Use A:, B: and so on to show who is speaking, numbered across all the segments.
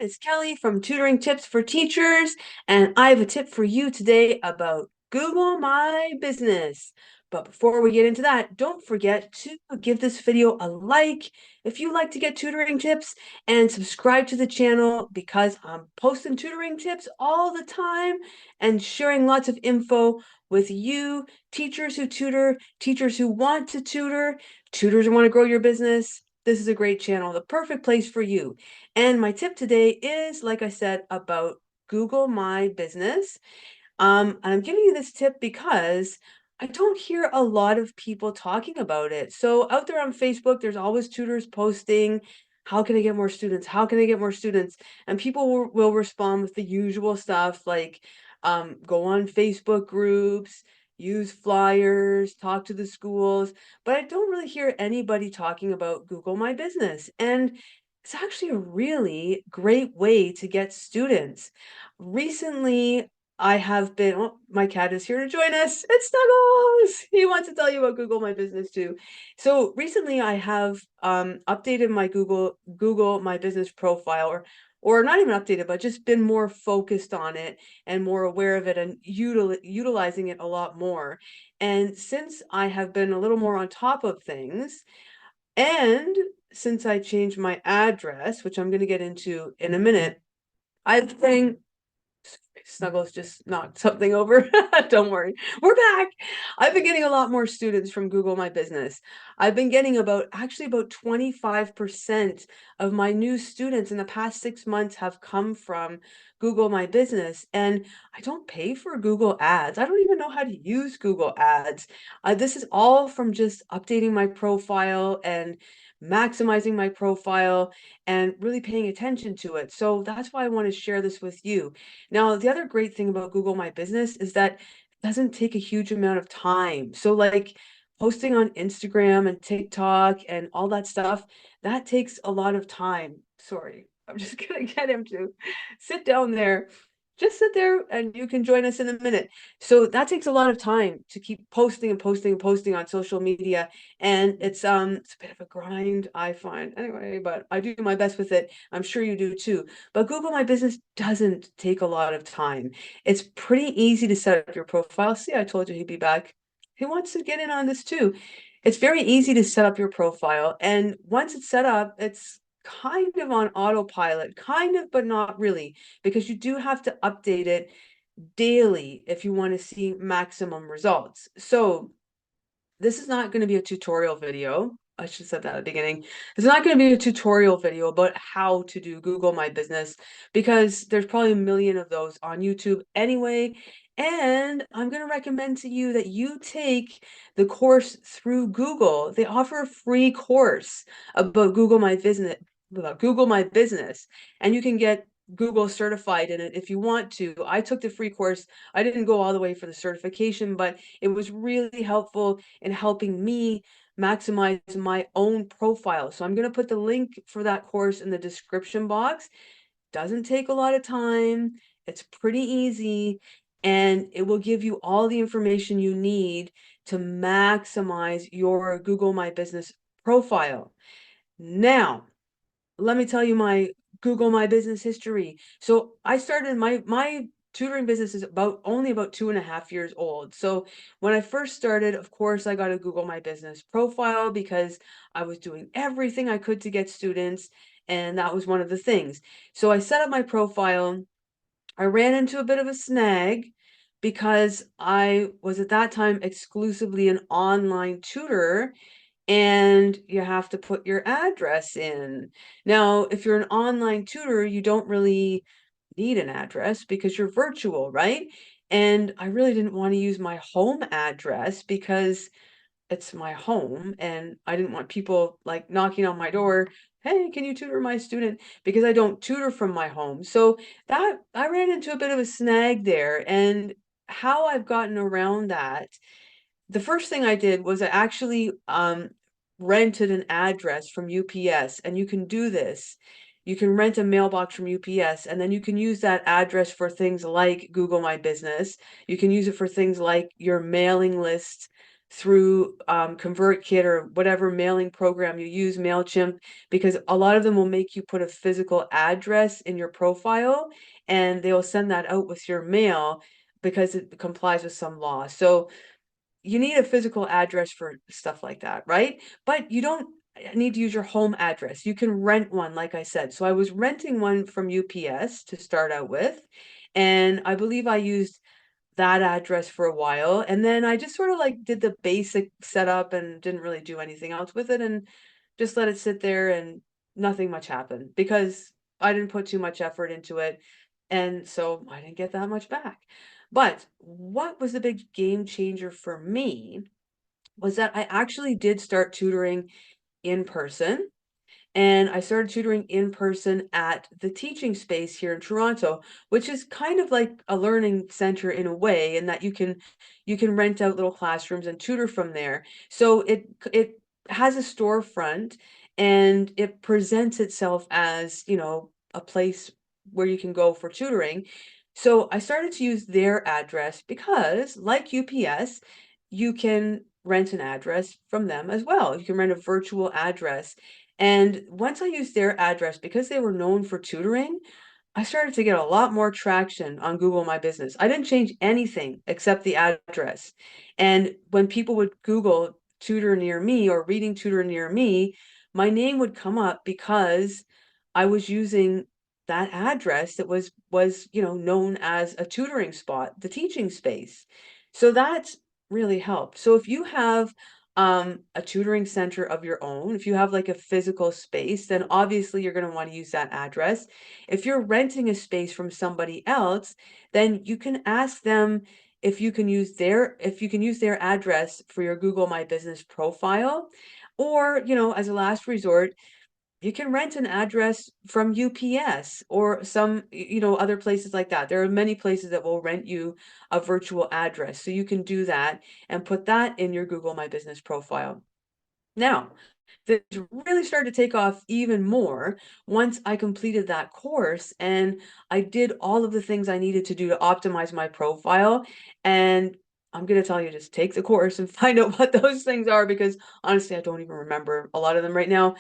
A: It's Kelly from Tutoring Tips for Teachers, and I have a tip for you today about Google My Business. But before we get into that, don't forget to give this video a like if you like to get tutoring tips and subscribe to the channel because I'm posting tutoring tips all the time and sharing lots of info with you, teachers who tutor, teachers who want to tutor, tutors who want to grow your business. This is a great channel, the perfect place for you. And my tip today is, like I said, about Google My Business. And I'm giving you this tip because I don't hear a lot of people talking about it. So out there on Facebook, there's always tutors posting, how can I get more students? How can I get more students? And people will respond with the usual stuff like go on Facebook groups, use flyers, talk to the schools, but I don't really hear anybody talking about Google My Business. And it's actually a really great way to get students. Recently, I have been, oh, my cat is here to join us. It's Snuggles. He wants to tell you about Google My Business too. So recently I have updated my Google My Business profile or not even updated, but just been more focused on it and more aware of it and utilizing it a lot more. And since I have been a little more on top of things, and since I changed my address, which I'm going to get into in a minute, I've been Snuggles just knocked something over. Don't worry. We're back. I've been getting a lot more students from Google My Business. I've been getting actually about 25% of my new students in the past 6 months have come from Google My Business. And I don't pay for Google Ads. I don't even know how to use Google Ads. This is all from just updating my profile and maximizing my profile and really paying attention to it. So that's why I want to share this with you. Now, the other great thing about Google My Business is that it doesn't take a huge amount of time. So like posting on Instagram and TikTok and all that stuff, that takes a lot of time. Sorry, I'm just gonna get him to sit down there. Just sit there and you can join us in a minute. So that takes a lot of time to keep posting and posting and posting on social media. And it's a bit of a grind, I find. Anyway, but I do my best with it. I'm sure you do too. But Google My Business doesn't take a lot of time. It's pretty easy to set up your profile. See, I told you he'd be back. He wants to get in on this too. It's very easy to set up your profile. And once it's set up, it's kind of on autopilot, kind of, but not really, because you do have to update it daily if you want to see maximum results. So this is not going to be a tutorial video. I should have said that at the beginning. It's not going to be a tutorial video about how to do Google My Business because there's probably a million of those on YouTube anyway. And I'm going to recommend to you that you take the course through Google. They offer a free course about Google My Business, and you can get Google certified in it if you want to. I took the free course. I didn't go all the way for the certification, but it was really helpful in helping me maximize my own profile. So I'm going to put the link for that course in the description box. Doesn't take a lot of time. It's pretty easy, and it will give you all the information you need to maximize your Google My Business profile. Now, let me tell you my Google My Business history. So I started my tutoring business is only about 2.5 years old. So when I first started, of course, I got a Google My Business profile because I was doing everything I could to get students, and that was one of the things. So I set up my profile. I ran into a bit of a snag because I was at that time exclusively an online tutor and you have to put your address in. Now, if you're an online tutor, you don't really need an address because you're virtual, right? And I really didn't want to use my home address because it's my home and I didn't want people like knocking on my door, hey, can you tutor my student? Because I don't tutor from my home. So that I ran into a bit of a snag there. And how I've gotten around that, the first thing I did was I actually rented an address from UPS, and you can do this. You can rent a mailbox from UPS, and then you can use that address for things like Google My Business. You can use it for things like your mailing list through ConvertKit or whatever mailing program you use, MailChimp, because a lot of them will make you put a physical address in your profile and they'll send that out with your mail because it complies with some law. So you need a physical address for stuff like that, right? But you don't need to use your home address. You can rent one, like I said. So I was renting one from UPS to start out with, and I believe I used that address for a while. And then I just sort of like did the basic setup and didn't really do anything else with it and just let it sit there and nothing much happened because I didn't put too much effort into it. And so I didn't get that much back. But what was the big game changer for me was that I actually did start tutoring in person, and I started tutoring in person at the teaching space here in Toronto, which is kind of like a learning center in a way, in that you can rent out little classrooms and tutor from there. So it has a storefront and it presents itself as, a place where you can go for tutoring. So I started to use their address because, like UPS, you can rent an address from them as well. You can rent a virtual address, and once I used their address, because they were known for tutoring, I started to get a lot more traction on Google My Business. I didn't change anything except the address. And when people would Google tutor near me or reading tutor near me, my name would come up because I was using that address that was known as a tutoring spot, the teaching space. So that's really helped. So if you have a tutoring center of your own, if you have like a physical space, then obviously you're going to want to use that address. If you're renting a space from somebody else, then you can ask them if you can use their address for your Google My Business profile, or, as a last resort, you can rent an address from UPS or some, other places like that. There are many places that will rent you a virtual address. So you can do that and put that in your Google My Business profile. Now, this really started to take off even more once I completed that course and I did all of the things I needed to do to optimize my profile. And I'm going to tell you, just take the course and find out what those things are, because honestly, I don't even remember a lot of them right now.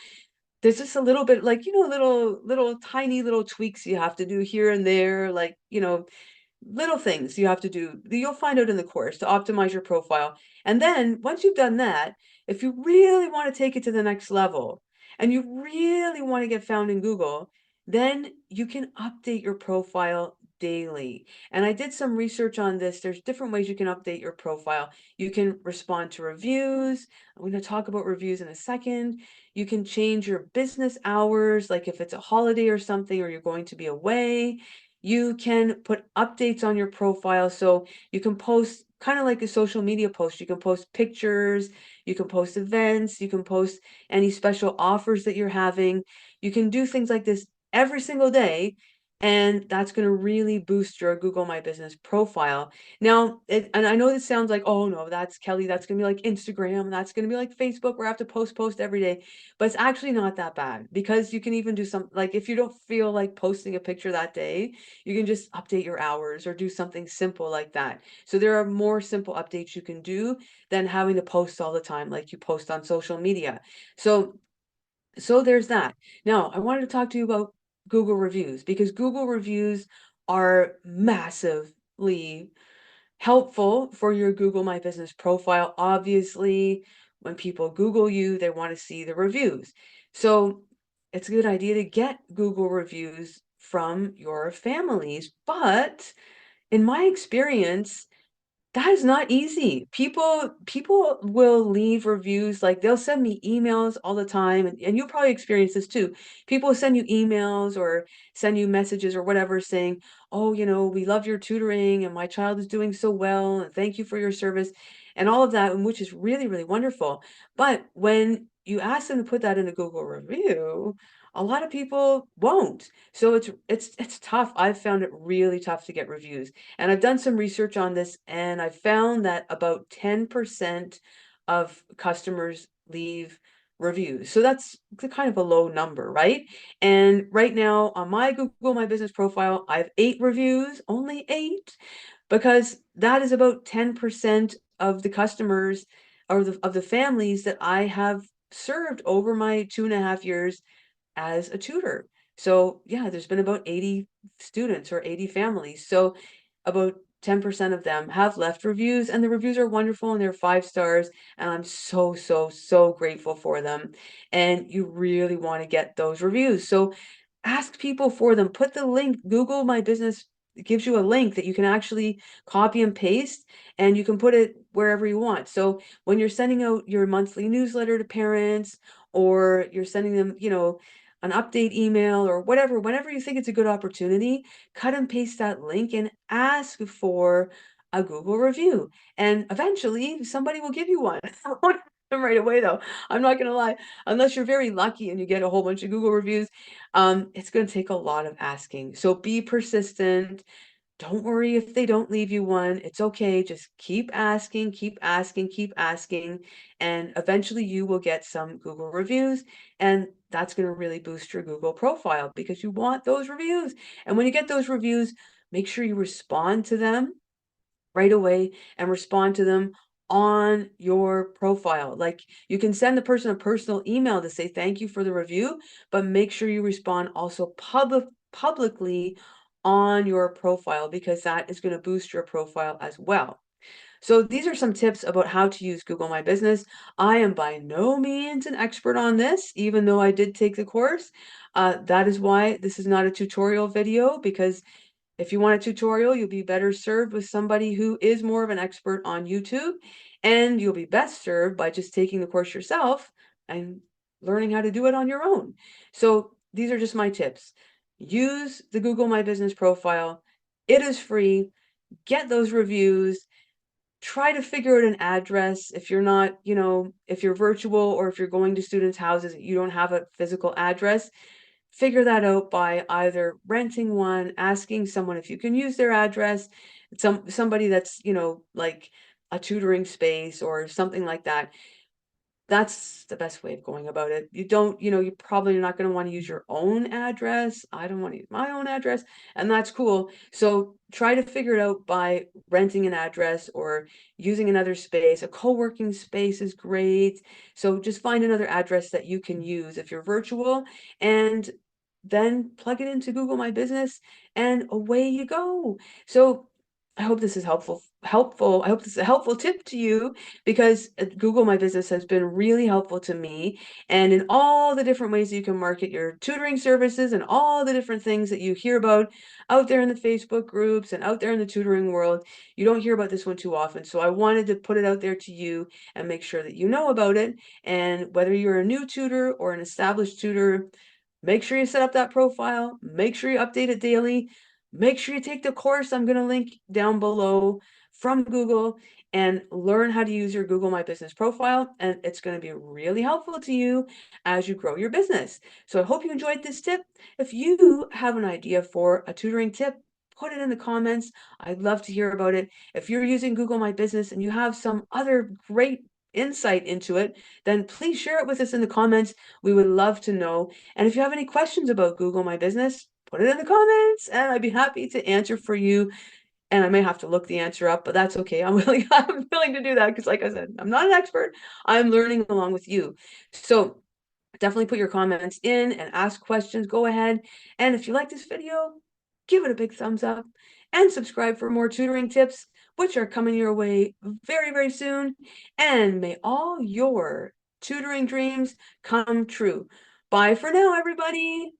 A: There's just a little bit, like, little tiny little tweaks you have to do here and there, like, little things you have to do that you'll find out in the course to optimize your profile. And then once you've done that, if you really want to take it to the next level and you really want to get found in Google, then you can update your profile daily. And I did some research on this. There's different ways you can update your profile. You can respond to reviews. I'm going to talk about reviews in a second. You can change your business hours, like if it's a holiday or something, or you're going to be away. You can put updates on your profile. So you can post kind of like a social media post. You can post pictures, you can post events, you can post any special offers that you're having. You can do things like this every single day. And that's going to really boost your Google My Business profile. Now, and I know this sounds like, oh no, that's Kelly, that's going to be like Instagram, that's going to be like Facebook, where I have to post every day. But it's actually not that bad, because you can even do some, like, if you don't feel like posting a picture that day, you can just update your hours or do something simple like that. So there are more simple updates you can do than having to post all the time like you post on social media. So there's that. Now, I wanted to talk to you about Google reviews, because Google reviews are massively helpful for your Google My Business profile. Obviously, when people Google you, they want to see the reviews. So it's a good idea to get Google reviews from your families. But in my experience, that is not easy. People will leave reviews, like they'll send me emails all the time, and you'll probably experience this too. People will send you emails or send you messages or whatever saying, "Oh, we love your tutoring and my child is doing so well, and thank you for your service," and all of that, and which is really, really wonderful. But when you ask them to put that in a Google review, a lot of people won't. So it's tough. I've found it really tough to get reviews. And I've done some research on this, and I found that about 10% of customers leave reviews. So that's kind of a low number, right? And right now on my Google My Business profile, I have 8 reviews, only 8, because that is about 10% of the customers of the families that I have served over my 2.5 years as a tutor. So yeah, there's been about 80 students or 80 families. So about 10% of them have left reviews, and the reviews are wonderful and they're 5 stars. And I'm so, so, so grateful for them. And you really want to get those reviews. So ask people for them. Put the link, Google My Business gives you a link that you can actually copy and paste, and you can put it wherever you want. So when you're sending out your monthly newsletter to parents, or you're sending them, an update email or whatever, whenever you think it's a good opportunity, cut and paste that link and ask for a Google review. And eventually somebody will give you one. I won't have them right away though. I'm not gonna lie. Unless you're very lucky and you get a whole bunch of Google reviews, it's gonna take a lot of asking. So be persistent. Don't worry if they don't leave you one. It's okay. Just keep asking, keep asking, keep asking. And eventually you will get some Google reviews. And that's going to really boost your Google profile because you want those reviews. And when you get those reviews, make sure you respond to them right away and respond to them on your profile. Like, you can send the person a personal email to say thank you for the review, but make sure you respond also publicly on your profile, because that is going to boost your profile as well. So these are some tips about how to use Google My Business. I am by no means an expert on this, even though I did take the course. That is why this is not a tutorial video, because if you want a tutorial, you'll be better served with somebody who is more of an expert on YouTube, and you'll be best served by just taking the course yourself and learning how to do it on your own. So these are just my tips. Use the Google My Business profile. It is free. Get those reviews. Try to figure out an address if you're not, if you're virtual or if you're going to students' houses, you don't have a physical address. Figure that out by either renting one, asking someone if you can use their address, somebody that's, like a tutoring space or something like that. That's the best way of going about it. You don't, you're probably not going to want to use your own address. I don't want to use my own address, and that's cool. So try to figure it out by renting an address or using another space. A co-working space is great. So just find another address that you can use if you're virtual, and then plug it into Google My Business, and away you go. So I hope this is helpful. I hope this is a helpful tip to you, because Google My Business has been really helpful to me, and in all the different ways you can market your tutoring services and all the different things that you hear about out there in the Facebook groups and out there in the tutoring world. You don't hear about this one too often. So I wanted to put it out there to you and make sure that you know about it. And whether you're a new tutor or an established tutor, make sure you set up that profile, make sure you update it daily, make sure you take the course I'm going to link down below from Google, and learn how to use your Google My Business profile. And it's going to be really helpful to you as you grow your business. So I hope you enjoyed this tip. If you have an idea for a tutoring tip, put it in the comments. I'd love to hear about it. If you're using Google My Business and you have some other great insight into it, then please share it with us in the comments. We would love to know. And if you have any questions about Google My Business, put it in the comments and I'd be happy to answer for you. And I may have to look the answer up, but that's okay. I'm willing to do that, because like I said, I'm not an expert. I'm learning along with you. So definitely put your comments in and ask questions. Go ahead. And if you like this video, give it a big thumbs up and subscribe for more tutoring tips, which are coming your way very, very soon. And may all your tutoring dreams come true. Bye for now, everybody.